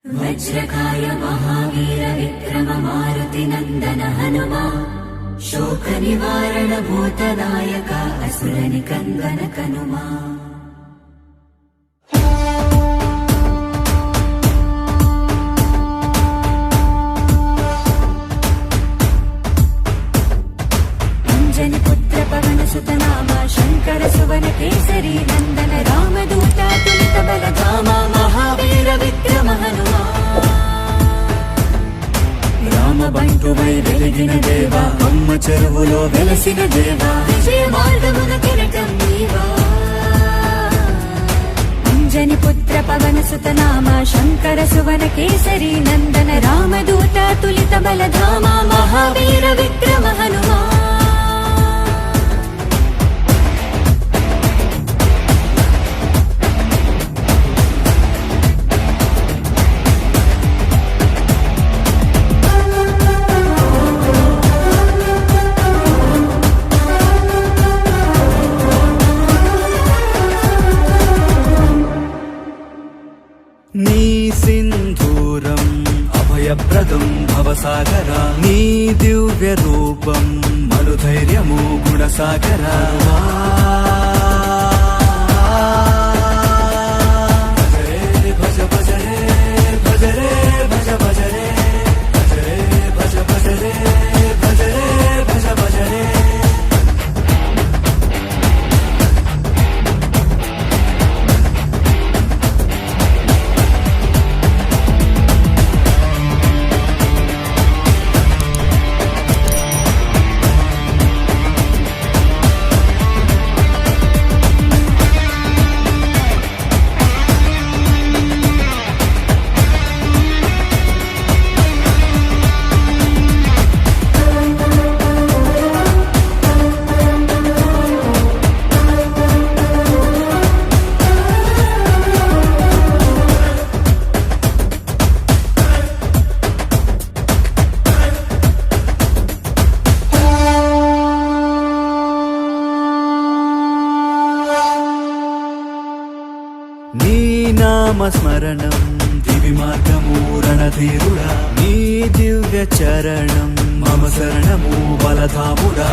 वज्रकाय महावीर विक्रम मारुति नंदन हनुमा शोक निवारण भूतनायक असुर निकंदन कनुमा। अंजनी पुत्र पवन सुत नाम शंकर सुवन केसरी नंदन रामदूत तुलित बल धामा महावीर विक्रम हनुमा। రామ బంటువై వెలిగిన దేవా అమ్మ చెరువులో వెలసిన దేవా విజయ మార్గమున కిరటం నీవా। అంజని పుత్ర పవన సుత నామ శంకర సువన కేసరి నందన రామదూత తులిత బల ధామ మహావీర విక్రమ హనుమా। నీ సింధూరం అభయప్రదం భవసాగరా నీ దివ్య రూపం మనుధైర్యము గుణసాగరా। భజ భజ రే భజ రే భజ భజ రే భజ రే భజ భజ రే భజ రే భజ భజ రే। నీ నామస్మరణం దివి మార్గము రణధీరుడా నీ దివ్య చరణం మమ శరణము బలధాముడా।